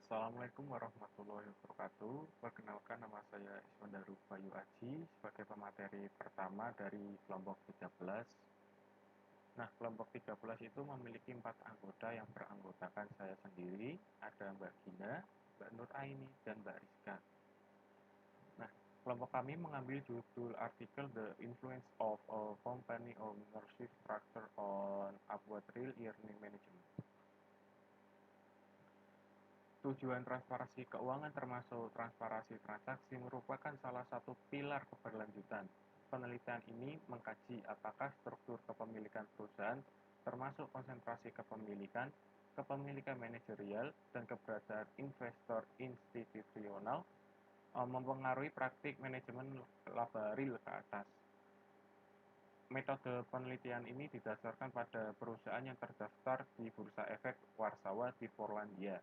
Assalamualaikum warahmatullahi wabarakatuh. Perkenalkan, nama saya Iswandaru Bayu Aji sebagai pemateri pertama dari kelompok 13. Nah, kelompok 13 itu memiliki 4 anggota yang beranggotakan saya sendiri, ada Mbak Gina, Mbak Nur Aini, dan Mbak Rizka. Nah, kelompok kami mengambil judul artikel The Influence of a Company Ownership Structure on Upward Real Earning Management. Tujuan transparansi keuangan termasuk transparansi transaksi merupakan salah satu pilar keberlanjutan. Penelitian ini mengkaji apakah struktur kepemilikan perusahaan, termasuk konsentrasi kepemilikan, kepemilikan manajerial, dan keberadaan investor institusional, mempengaruhi praktik manajemen laba real ke atas. Metode penelitian ini didasarkan pada perusahaan yang terdaftar di Bursa Efek Warsawa di Polandia,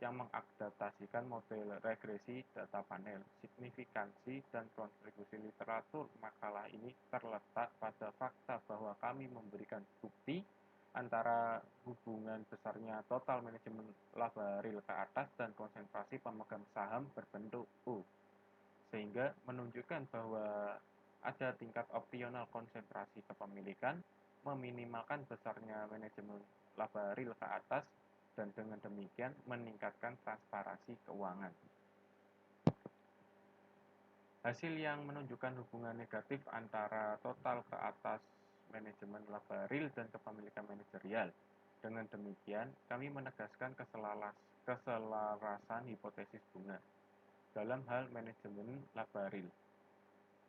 yang mengadaptasikan model regresi data panel. Signifikansi dan kontribusi literatur makalah ini terletak pada fakta bahwa kami memberikan bukti antara hubungan besarnya total manajemen laba real ke atas dan konsentrasi pemegang saham berbentuk U, sehingga menunjukkan bahwa ada tingkat opsional konsentrasi kepemilikan, meminimalkan besarnya manajemen laba real ke atas, dan dengan demikian meningkatkan transparansi keuangan. Hasil yang menunjukkan hubungan negatif antara total ke atas manajemen laba real dan kepemilikan manajerial. Dengan demikian, kami menegaskan keselarasan hipotesis bunga dalam hal manajemen laba real.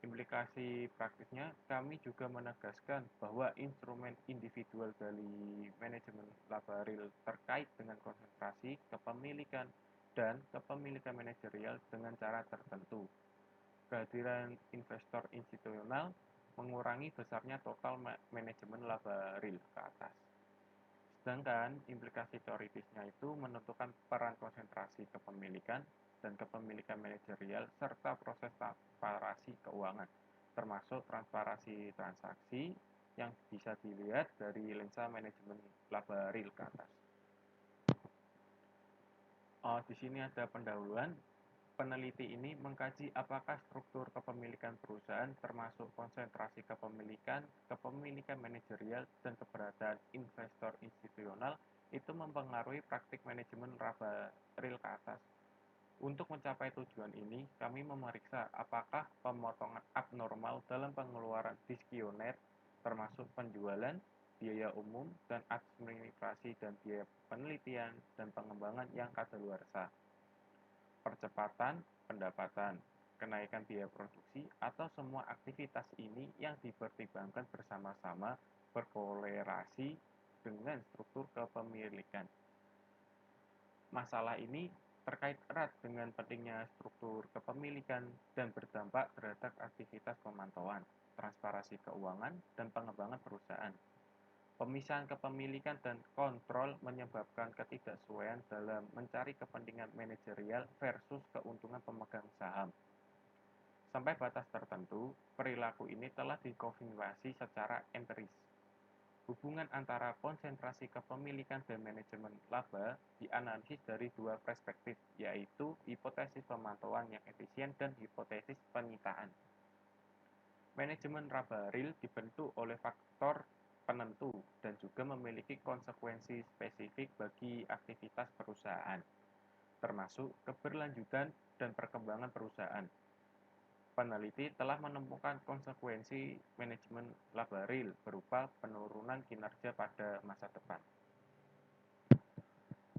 Implikasi praktisnya, kami juga menegaskan bahwa instrumen individual dari manajemen laba real terkait dengan konsentrasi, kepemilikan, dan kepemilikan manajerial dengan cara tertentu. Kehadiran investor institusional mengurangi besarnya total manajemen laba real ke atas. Sedangkan implikasi teoritisnya itu menentukan peran konsentrasi kepemilikan dan kepemilikan manajerial serta proses transparansi keuangan, termasuk transparansi transaksi yang bisa dilihat dari lensa manajemen laba real ke atas. Di sini ada pendahuluan. Peneliti ini mengkaji apakah struktur kepemilikan perusahaan termasuk konsentrasi kepemilikan, kepemilikan manajerial, dan keberadaan investor institusional itu mempengaruhi praktik manajemen laba real ke atas. Untuk mencapai tujuan ini, kami memeriksa apakah pemotongan abnormal dalam pengeluaran diskioner, termasuk penjualan, biaya umum, dan administrasi dan biaya penelitian dan pengembangan yang kadaluarsa, percepatan pendapatan, kenaikan biaya produksi, atau semua aktivitas ini yang dipertimbangkan bersama-sama berkolerasi dengan struktur kepemilikan. Masalah ini terkait erat dengan pentingnya struktur kepemilikan dan berdampak terhadap aktivitas pemantauan, transparansi keuangan, dan pengembangan perusahaan. Pemisahan kepemilikan dan kontrol menyebabkan ketidaksesuaian dalam mencari kepentingan manajerial versus keuntungan pemegang saham. Sampai batas tertentu, perilaku ini telah dikonfirmasi secara empiris. Hubungan antara konsentrasi kepemilikan dan manajemen laba dianalisis dari dua perspektif, yaitu hipotesis pemantauan yang efisien dan hipotesis penyitaan. Manajemen laba real dibentuk oleh faktor penentu dan juga memiliki konsekuensi spesifik bagi aktivitas perusahaan, termasuk keberlanjutan dan perkembangan perusahaan. Peneliti telah menemukan konsekuensi manajemen laba real berupa penurunan kinerja pada masa depan.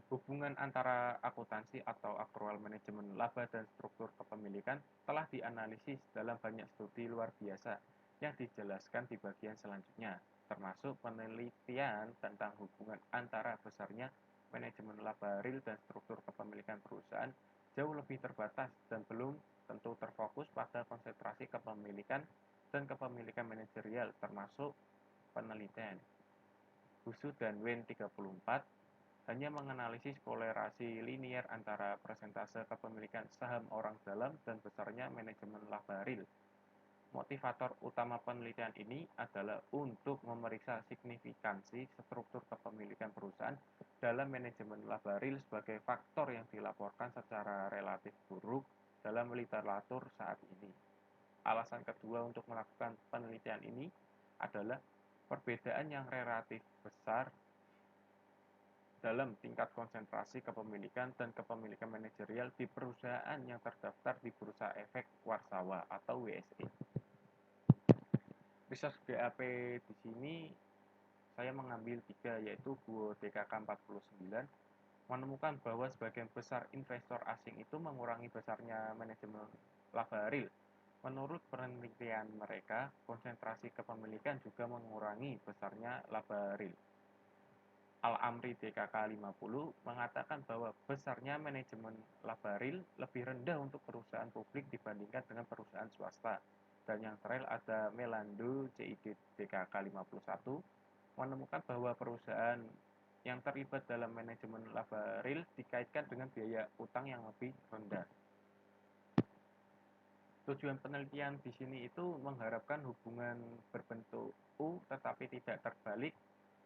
Hubungan antara akuntansi atau aktual manajemen laba dan struktur kepemilikan telah dianalisis dalam banyak studi luar biasa yang dijelaskan di bagian selanjutnya, termasuk penelitian tentang hubungan antara besarnya manajemen laba real dan struktur kepemilikan perusahaan jauh lebih terbatas dan belum tentu terfokus pada konsentrasi kepemilikan dan kepemilikan manajerial, termasuk penelitian Husu dan Wen 34 hanya menganalisis kolerasi linier antara persentase kepemilikan saham orang dalam dan besarnya manajemen laba real. Motivator utama penelitian ini adalah untuk memeriksa signifikansi struktur kepemilikan perusahaan dalam manajemen laba real sebagai faktor yang dilaporkan secara relatif buruk dalam literatur saat ini. Alasan kedua untuk melakukan penelitian ini adalah perbedaan yang relatif besar dalam tingkat konsentrasi kepemilikan dan kepemilikan manajerial di perusahaan yang terdaftar di Bursa Efek Warsawa atau WSE. Research BAP di sini saya mengambil 3, yaitu Buo DKK 49, menemukan bahwa sebagian besar investor asing itu mengurangi besarnya manajemen laba real. Menurut penelitian mereka, konsentrasi kepemilikan juga mengurangi besarnya laba real. Al-Amri DKK 50 mengatakan bahwa besarnya manajemen laba real lebih rendah untuk perusahaan publik dibandingkan dengan perusahaan swasta. Dan yang terakhir ada Melando CID DKK 51 menemukan bahwa perusahaan yang terlibat dalam manajemen laba real dikaitkan dengan biaya utang yang lebih rendah. Tujuan penelitian di sini itu mengharapkan hubungan berbentuk U tetapi tidak terbalik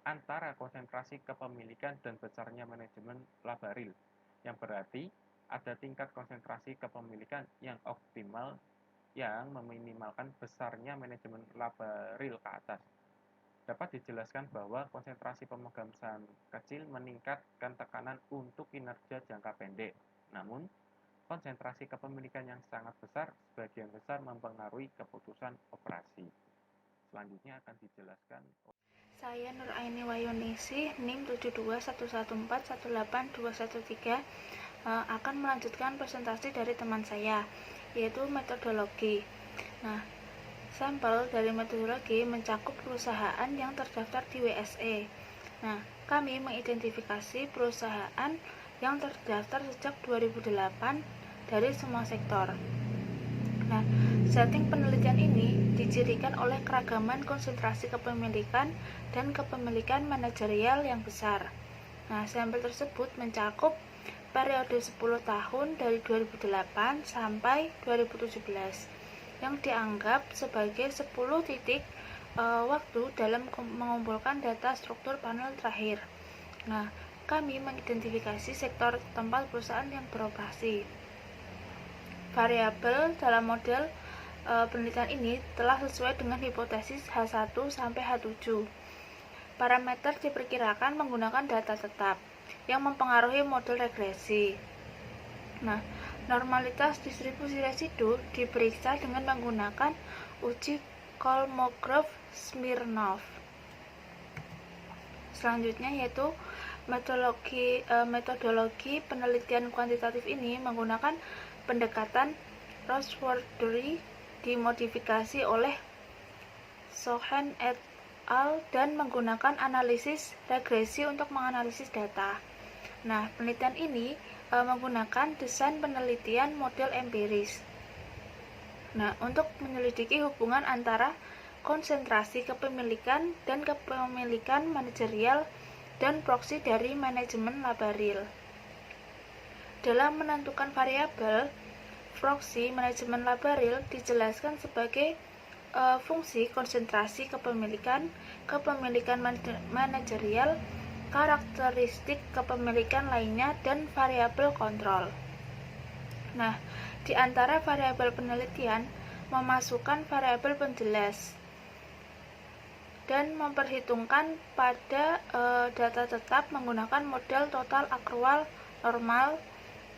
antara konsentrasi kepemilikan dan besarnya manajemen laba real, yang berarti ada tingkat konsentrasi kepemilikan yang optimal yang meminimalkan besarnya manajemen laba real ke atas. Dapat dijelaskan bahwa konsentrasi pemegang saham kecil meningkatkan tekanan untuk kinerja jangka pendek. Namun, konsentrasi kepemilikan yang sangat besar sebagian besar mempengaruhi keputusan operasi. Selanjutnya akan dijelaskan. Saya Nur Aini Wayunisi, NIM 721418213, akan melanjutkan presentasi dari teman saya, yaitu metodologi. Nah, sampel dari metodologi mencakup perusahaan yang terdaftar di WSE. Nah, kami mengidentifikasi perusahaan yang terdaftar sejak 2008 dari semua sektor. Nah, setting penelitian ini dicirikan oleh keragaman konsentrasi kepemilikan dan kepemilikan manajerial yang besar. Nah, sampel tersebut mencakup periode 10 tahun dari 2008 sampai 2017 yang dianggap sebagai 10 titik waktu dalam mengumpulkan data struktur panel terakhir. Nah, kami mengidentifikasi sektor tempat perusahaan yang beroperasi. Variabel dalam model penelitian ini telah sesuai dengan hipotesis H1 sampai H7. Parameter diperkirakan menggunakan data tetap yang mempengaruhi model regresi. Nah, normalitas distribusi residu diperiksa dengan menggunakan uji Kolmogorov-Smirnov. Selanjutnya yaitu metodologi penelitian kuantitatif ini menggunakan pendekatan Rosewardery dimodifikasi oleh Sohen et al. Dan menggunakan analisis regresi untuk menganalisis data. Nah, penelitian ini menggunakan desain penelitian model empiris. Nah, untuk menyelidiki hubungan antara konsentrasi kepemilikan dan kepemilikan manajerial dan proksi dari manajemen laba real. Dalam menentukan variabel, proksi manajemen laba real dijelaskan sebagai fungsi konsentrasi kepemilikan, kepemilikan manajerial, karakteristik kepemilikan lainnya, dan variabel kontrol. Nah, di antara variabel penelitian, memasukkan variabel penjelas dan memperhitungkan pada data tetap menggunakan model total akrual normal.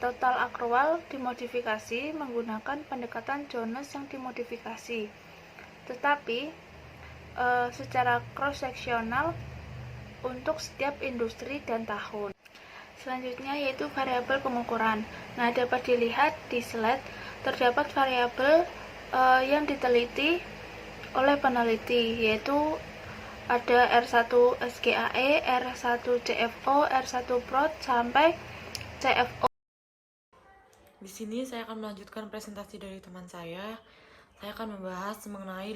Total akrual dimodifikasi menggunakan pendekatan Jones yang dimodifikasi, tetapi secara cross-seksional untuk setiap industri dan tahun. Selanjutnya yaitu variabel pengukuran. Nah, dapat dilihat di slide terdapat variabel yang diteliti oleh peneliti, yaitu ada R1 SGAE, R1 CFO, R1 Prod sampai CFO. Di sini saya akan melanjutkan presentasi dari teman saya. Saya akan membahas mengenai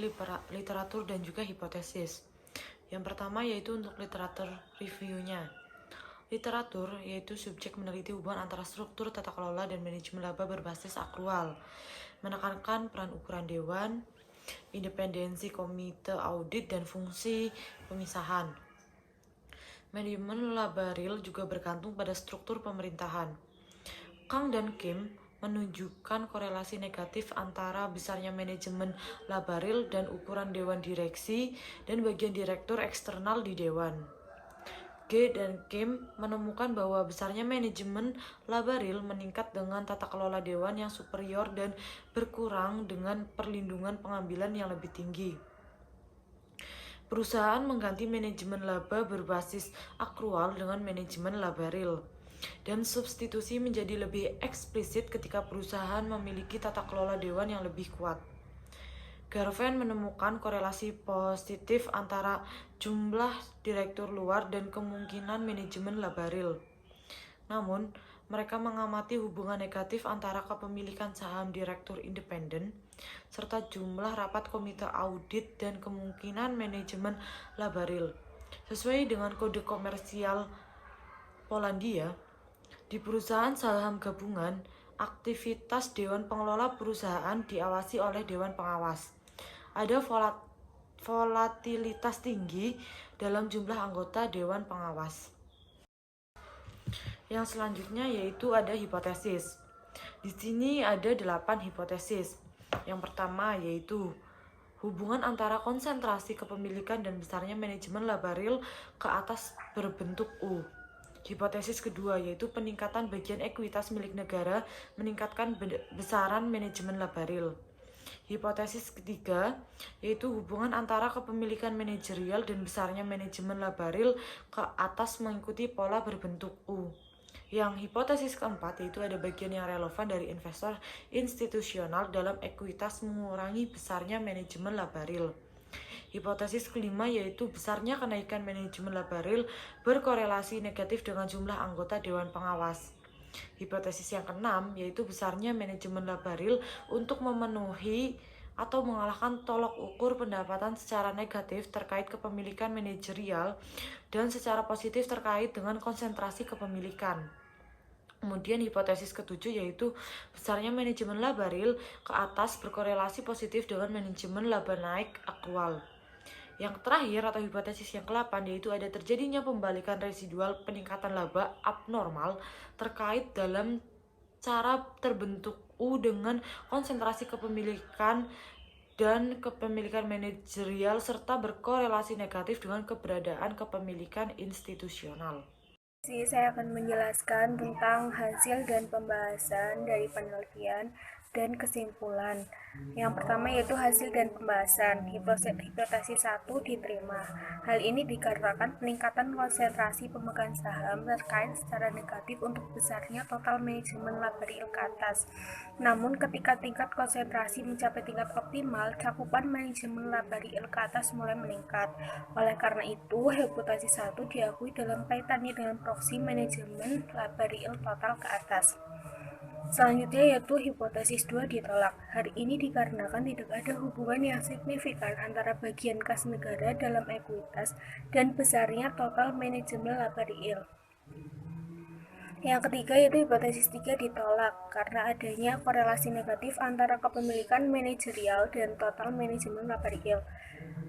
literatur dan juga hipotesis. Yang pertama yaitu untuk literatur reviewnya. Literatur yaitu subjek meneliti hubungan antara struktur tata kelola dan manajemen laba berbasis akrual, menekankan peran ukuran dewan, independensi komite audit, dan fungsi pemisahan. manajemen labaril juga bergantung pada struktur pemerintahan. Kang dan Kim menunjukkan korelasi negatif antara besarnya manajemen labaril dan ukuran dewan direksi dan bagian direktur eksternal di dewan. G dan Kim menemukan bahwa besarnya manajemen labaril meningkat dengan tata kelola dewan yang superior dan berkurang dengan perlindungan pengambilan yang lebih tinggi. Perusahaan mengganti manajemen laba berbasis akrual dengan manajemen labaril, dan substitusi menjadi lebih eksplisit ketika perusahaan memiliki tata kelola dewan yang lebih kuat. Garvin menemukan korelasi positif antara jumlah direktur luar dan kemungkinan manajemen labaril. Namun, mereka mengamati hubungan negatif antara kepemilikan saham direktur independen serta jumlah rapat komite audit dan kemungkinan manajemen labaril. Sesuai dengan kode komersial Polandia, di perusahaan saham gabungan, aktivitas dewan pengelola perusahaan diawasi oleh dewan pengawas. Ada volatilitas tinggi dalam jumlah anggota dewan pengawas. Yang selanjutnya yaitu ada hipotesis. Di sini ada 8 hipotesis. Yang pertama yaitu hubungan antara konsentrasi kepemilikan dan besarnya manajemen labaril ke atas berbentuk U. Hipotesis kedua yaitu peningkatan bagian ekuitas milik negara meningkatkan besaran manajemen labaril. Hipotesis ketiga yaitu hubungan antara kepemilikan manajerial dan besarnya manajemen labaril ke atas mengikuti pola berbentuk U. Yang hipotesis keempat yaitu ada bagian yang relevan dari investor institusional dalam ekuitas mengurangi besarnya manajemen labaril. Hipotesis kelima yaitu besarnya kenaikan manajemen labaril berkorelasi negatif dengan jumlah anggota dewan pengawas. Hipotesis yang keenam yaitu besarnya manajemen labaril untuk memenuhi atau mengalahkan tolok ukur pendapatan secara negatif terkait kepemilikan manajerial dan secara positif terkait dengan konsentrasi kepemilikan. Kemudian hipotesis ketujuh yaitu besarnya manajemen labaril ke atas berkorelasi positif dengan manajemen laba naik aktual. Yang terakhir atau hipotesis yang ke-8 yaitu ada terjadinya pembalikan residual peningkatan laba abnormal terkait dalam cara terbentuk U dengan konsentrasi kepemilikan dan kepemilikan manajerial serta berkorelasi negatif dengan keberadaan kepemilikan institusional. Saya akan menjelaskan tentang hasil dan pembahasan dari penelitian dan kesimpulan. Yang pertama yaitu hasil dan pembahasan. Hipotesis 1 diterima. Hal ini dikarenakan peningkatan konsentrasi pemegang saham terkait secara negatif untuk besarnya total manajemen labaril ke atas. Namun ketika tingkat konsentrasi mencapai tingkat optimal, cakupan manajemen labaril ke atas mulai meningkat. Oleh karena itu, hipotesis 1 diakui dalam kaitannya dengan proksi manajemen labaril total ke atas. Selanjutnya yaitu hipotesis 2 ditolak. Hal ini dikarenakan tidak ada hubungan yang signifikan antara bagian kas negara dalam ekuitas dan besarnya total manajemen labaril. Yang ketiga yaitu hipotesis 3 ditolak karena adanya korelasi negatif antara kepemilikan manajerial dan total manajemen labaril.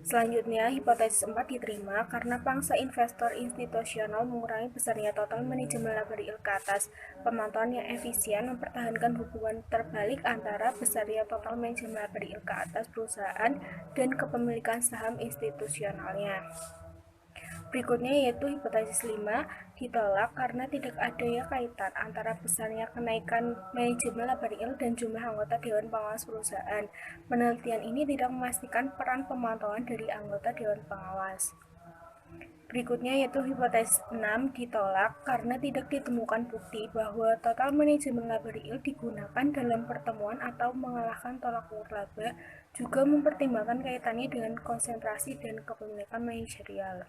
Selanjutnya, hipotesis 4 diterima karena pangsa investor institusional mengurangi besarnya total manajemen labaril ke atas. Pemantauan yang efisien mempertahankan hubungan terbalik antara besarnya total manajemen labaril ke atas perusahaan dan kepemilikan saham institusionalnya. Berikutnya yaitu hipotesis 5 ditolak karena tidak adanya kaitan antara besarnya kenaikan manajemen labaril dan jumlah anggota Dewan Pengawas perusahaan. Penelitian ini tidak memastikan peran pemantauan dari anggota Dewan Pengawas. Berikutnya yaitu hipotesis 6 ditolak karena tidak ditemukan bukti bahwa total manajemen labaril digunakan dalam pertemuan atau mengalahkan tolak ukur laba, juga mempertimbangkan kaitannya dengan konsentrasi dan kepemilikan manajerial.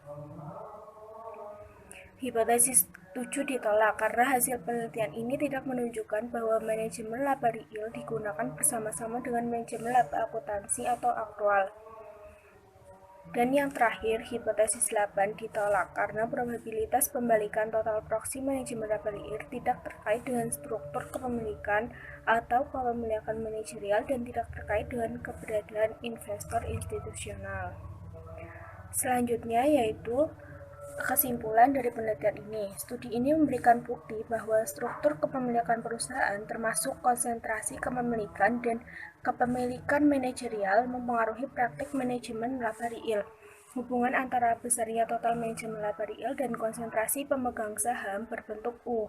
Hipotesis 7 ditolak karena hasil penelitian ini tidak menunjukkan bahwa manajemen labaril digunakan bersama-sama dengan manajemen laba akuntansi atau aktual. Dan yang terakhir, hipotesis 8 ditolak karena probabilitas pembalikan total proksi manajemen labaril tidak terkait dengan struktur kepemilikan atau kepemilikan manajerial dan tidak terkait dengan keberadaan investor institusional. Selanjutnya yaitu Kesimpulan dari penelitian ini, studi ini memberikan bukti bahwa struktur kepemilikan perusahaan termasuk konsentrasi kepemilikan dan kepemilikan manajerial mempengaruhi praktik manajemen laba real. Hubungan antara besarnya total manajemen laba real dan konsentrasi pemegang saham berbentuk U.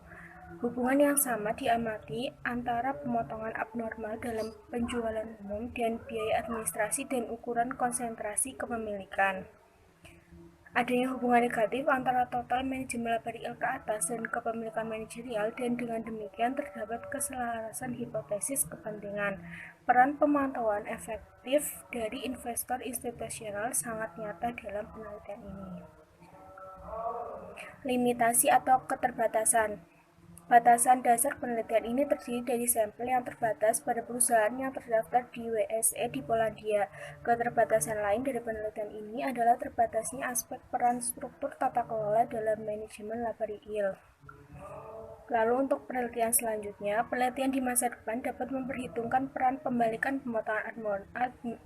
Hubungan yang sama diamati antara pemotongan abnormal dalam penjualan umum dan biaya administrasi dan ukuran konsentrasi kepemilikan. Adanya hubungan negatif antara total manajemen laba real ke atas dan kepemilikan manajerial, dan dengan demikian terdapat keselarasan hipotesis kepentingan. Peran pemantauan efektif dari investor institusional sangat nyata dalam penelitian ini. Limitasi atau keterbatasan. Batasan dasar penelitian ini terdiri dari sampel yang terbatas pada perusahaan yang terdaftar di WSE di Polandia. Keterbatasan lain dari penelitian ini adalah terbatasnya aspek peran struktur tata kelola dalam manajemen laba real. Lalu untuk penelitian selanjutnya, penelitian di masa depan dapat memperhitungkan peran pembalikan pemotongan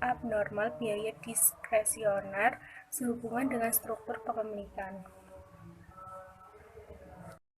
abnormal biaya diskresioner sehubungan dengan struktur kepemilikan.